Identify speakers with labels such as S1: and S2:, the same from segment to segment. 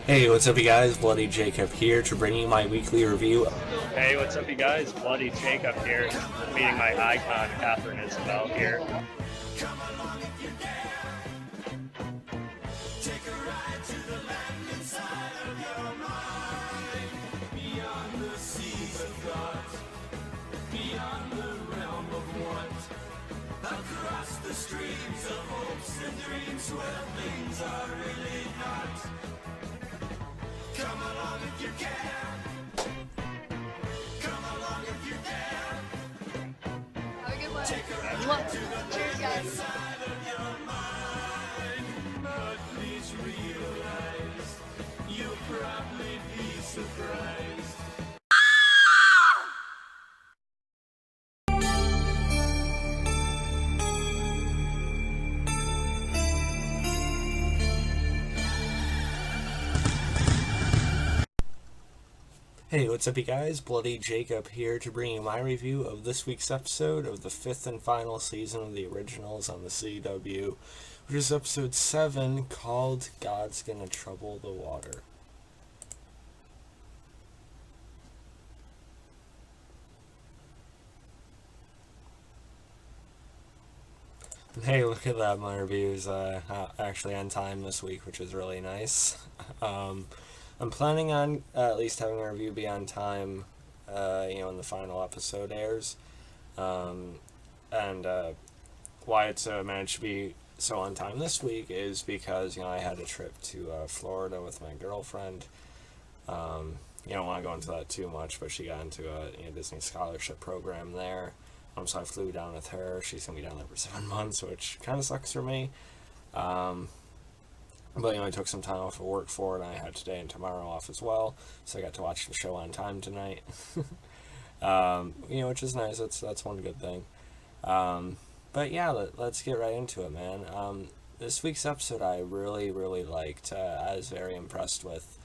S1: Hey, what's up, you guys? Bloody Jacob here to bring you my weekly review.
S2: Hey, what's up, you guys? Bloody Jacob here, meeting my icon, Catherine Isabel here.
S3: Have a good one. Cheers, guys.
S1: Hey, what's up, you guys? Bloody Jacob here to bring you my review of this week's episode of the fifth and final season of the originals on the CW, which is episode 7, called God's Gonna Trouble the Water. Hey, look at that, my review's actually on time this week, which is really nice. I'm planning on at least having a review be on time, when the final episode airs. And why it's managed to be so on time this week is because, I had a trip to Florida with my girlfriend. You don't want to go into that too much, but she got into a Disney scholarship program there. So I flew down with her. She's going to be down there for 7 months, which kind of sucks for me. But, I took some time off of work for it, and I had today and tomorrow off as well, so I got to watch the show on time tonight. Which is nice. That's one good thing. But yeah, let's get right into it, man. This week's episode I really, really liked. I was very impressed with.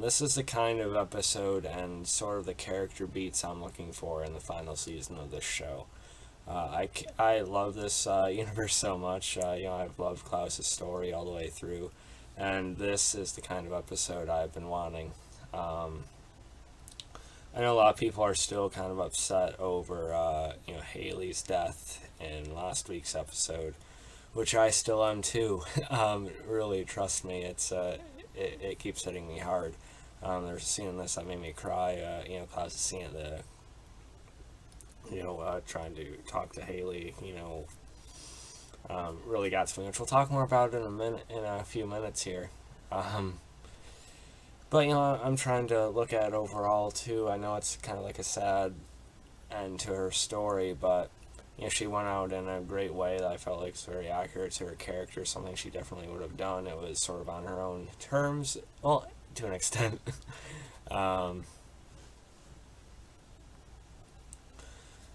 S1: This is the kind of episode and sort of the character beats I'm looking for in the final season of this show. I love this universe so much. I've loved Klaus's story all the way through, and this is the kind of episode I've been wanting. I know a lot of people are still kind of upset over Haley's death in last week's episode, which I still am too. Really, trust me, it keeps hitting me hard. There's a scene in this that made me cry. Klaus' scene at the trying to talk to Haley, really got to me, which we'll talk more about in a few minutes here. But, I'm trying to look at it overall, too. I know it's kind of like a sad end to her story, but, she went out in a great way that I felt like was very accurate to her character, something she definitely would have done. It was sort of on her own terms, well, to an extent.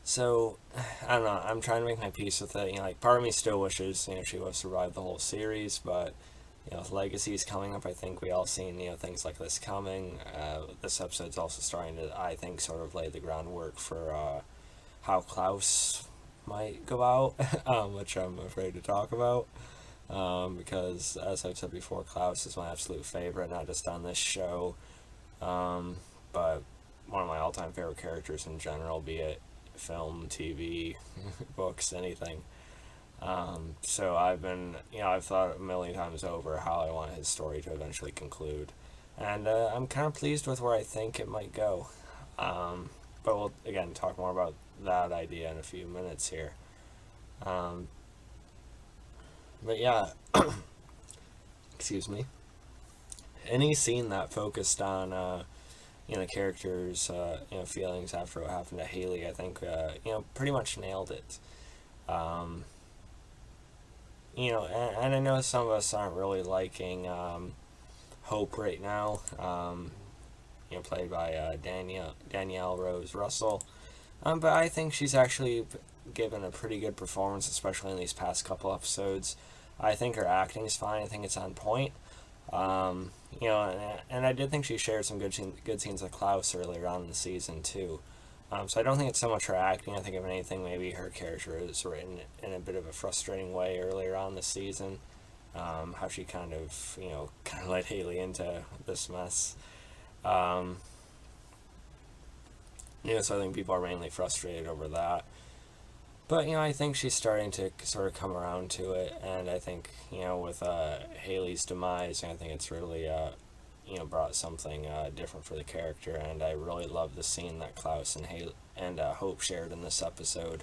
S1: So, I don't know, I'm trying to make my peace with it. Part of me still wishes, she would have survived the whole series, but, with Legacies coming up, I think we all seen, things like this coming. This episode's also starting to, I think, sort of lay the groundwork for, how Klaus might go out, which I'm afraid to talk about, because, as I've said before, Klaus is my absolute favorite, not just on this show, but one of my all-time favorite characters in general, be it film, TV, books, anything. So I've thought a million times over how I want his story to eventually conclude. And I'm kind of pleased with where I think it might go. But we'll, again, talk more about that idea in a few minutes here. But yeah, excuse me. Any scene that focused on the characters' feelings after what happened to Haley, I think pretty much nailed it. And I know some of us aren't really liking Hope right now. Played by Danielle Rose Russell. But I think she's actually given a pretty good performance, especially in these past couple episodes. I think her acting is fine. I think it's on point. And I did think she shared some good scenes with Klaus earlier on in the season too. So I don't think it's so much her acting. I think if anything, maybe her character is written in a bit of a frustrating way earlier on this season. how she kind of led Haley into this mess. Um, so I think people are mainly frustrated over that. But, I think she's starting to sort of come around to it, and I think, with Haley's demise, I think it's really, brought something different for the character, and I really love the scene that Klaus and Hope shared in this episode,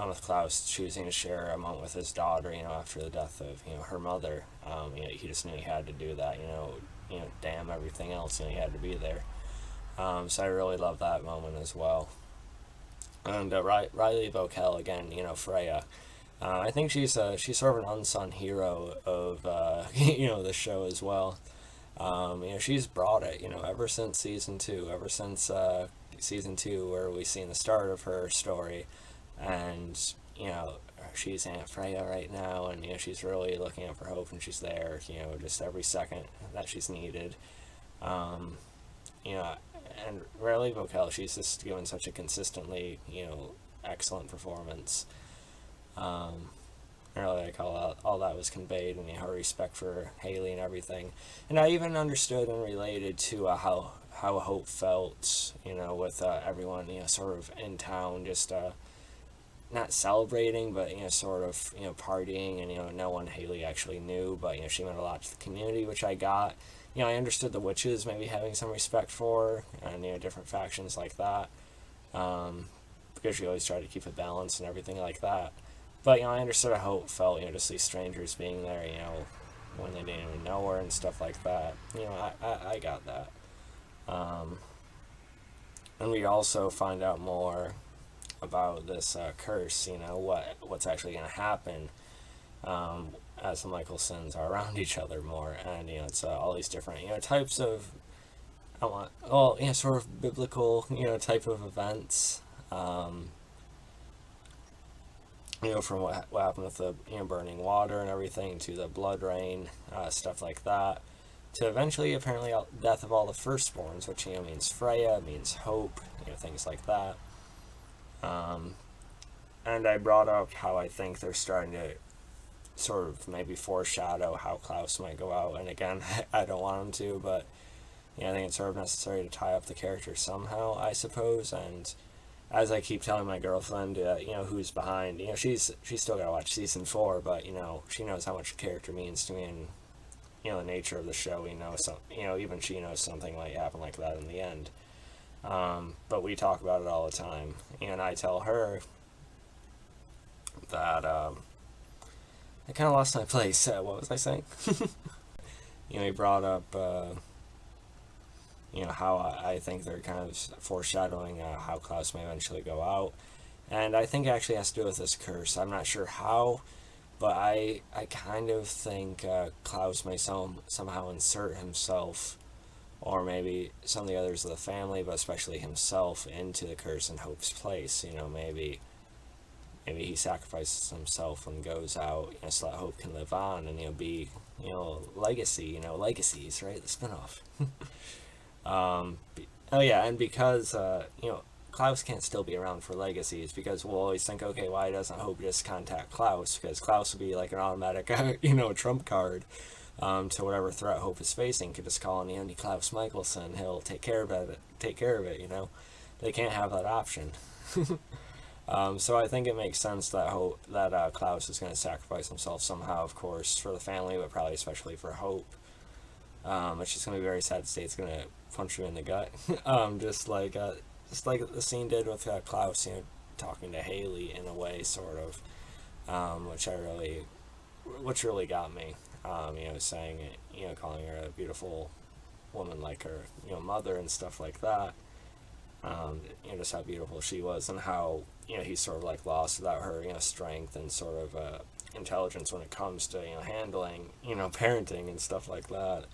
S1: with Klaus choosing to share a moment with his daughter, after the death of, her mother. He just knew he had to do that, damn everything else, he had to be there. So I really love that moment as well. And Riley Vokel again, Freya. I think she's sort of an unsung hero of the show as well. She's brought it, ever since season 2, where we seen the start of her story, and she's Aunt Freya right now, and she's really looking out for Hope, and she's there, just every second that she's needed. And Riley Vokel, she's just given such a consistently, excellent performance. I really like all that was conveyed, and her respect for Haley and everything. And I even understood and related to how Hope felt, with everyone, sort of in town, just not celebrating, but sort of partying, and no one Haley actually knew, but she meant a lot to the community, which I got. I understood the witches maybe having some respect for her, and different factions like that, because she always tried to keep it balanced and everything like that. But I understood how it felt, just these strangers being there, when they didn't even know her and stuff like that. I got that. And we also find out more about this curse, what's actually going to happen, as the Michaelsons are around each other more, and it's all these different types of sort of biblical type of events, from what happened with the burning water and everything, to the blood rain, stuff like that, to eventually apparently death of all the firstborns, which means Freya, means hope, things like that. And I brought up how I think they're starting to sort of maybe foreshadow how Klaus might go out, and again, I don't want him to, but I think it's sort of necessary to tie up the character somehow, I suppose. And as I keep telling my girlfriend, who's behind, she's still gotta watch season 4, but she knows how much the character means to me, and the nature of the show. Even she knows something might happen like that in the end. But we talk about it all the time, and I tell her that I kind of lost my place. What was I saying? He brought up, how I think they're kind of foreshadowing how Klaus may eventually go out. And I think it actually has to do with this curse. I'm not sure how, but I kind of think Klaus may somehow insert himself, or maybe some of the others of the family, but especially himself, into the curse in Hope's place. Maybe he sacrifices himself and goes out, so that Hope can live on and be, legacy, legacies, right? The spinoff. And because Klaus can't still be around for legacies, because we'll always think, okay, why doesn't Hope just contact Klaus? Because Klaus will be like an automatic, trump card to whatever threat Hope is facing. Could just call on Klaus Michelson. He'll take care of it. They can't have that option. So I think it makes sense that Klaus is going to sacrifice himself somehow, of course, for the family, but probably especially for Hope. It's just going to be very sad to say it's going to punch you in the gut. Just like the scene did with Klaus, talking to Haley in a way, sort of, which really got me. Saying it, calling her a beautiful woman like her, mother and stuff like that. Just how beautiful she was, and how he's sort of like lost without her strength and sort of intelligence when it comes to handling parenting and stuff like that.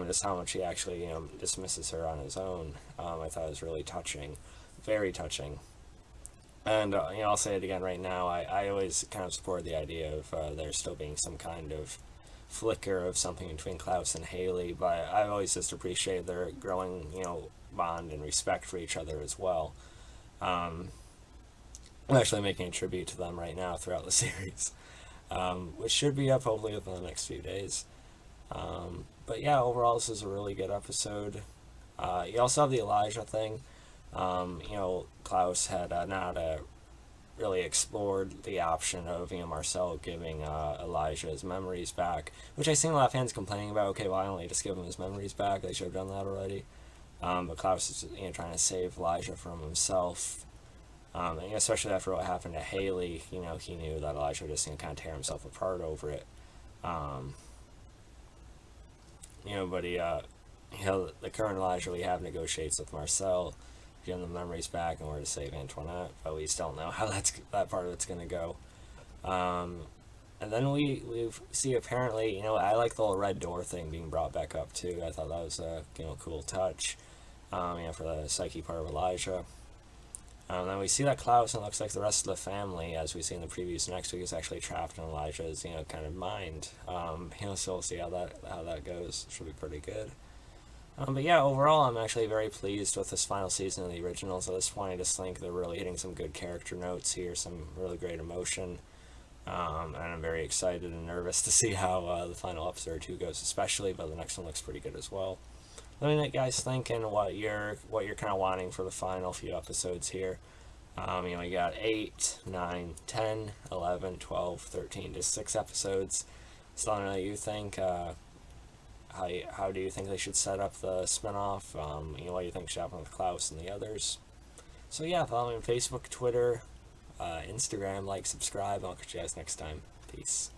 S1: Just how much he actually dismisses her on his own. I thought it was really touching, very touching. And I'll say it again right now. I always kind of support the idea of there still being some kind of flicker of something between Klaus and Haley, but I always just appreciate their growing bond and respect for each other as well. I'm actually making a tribute to them right now throughout the series. which should be up hopefully within the next few days. But yeah, overall, this is a really good episode. You also have the Elijah thing. Klaus had not really explored the option of Marcel giving Elijah his memories back, which I seen a lot of fans complaining about. Okay, why don't they just give him his memories back? They should have done that already. But Klaus is trying to save Elijah from himself, and especially after what happened to Haley. He knew that Elijah would just kind of tear himself apart over it. But the current Elijah we have negotiates with Marcel, getting the memories back in order to save Antoinette, but we still don't know how that part of it's going to go. And then we see apparently, I like the whole red door thing being brought back up too. I thought that was a cool touch, for the psyche part of Elijah. Then we see that Klaus, and it looks like the rest of the family, as we see in the previews next week, is actually trapped in Elijah's kind of mind. So we'll see how that goes. Should be pretty good. But yeah, overall, I'm actually very pleased with this final season of the originals. At this point, I just think they're really hitting some good character notes here, some really great emotion. And I'm very excited and nervous to see how the final episode or two goes, especially, but the next one looks pretty good as well. Let me know what you guys think and what you're kind of wanting for the final few episodes here. You got 8, 9, 10, 11, 12, 13, just 6 episodes. So let me know what you think. How do you think they should set up the spinoff? What do you think should happen with Klaus and the others? So yeah, follow me on Facebook, Twitter, Instagram, subscribe, and I'll catch you guys next time. Peace.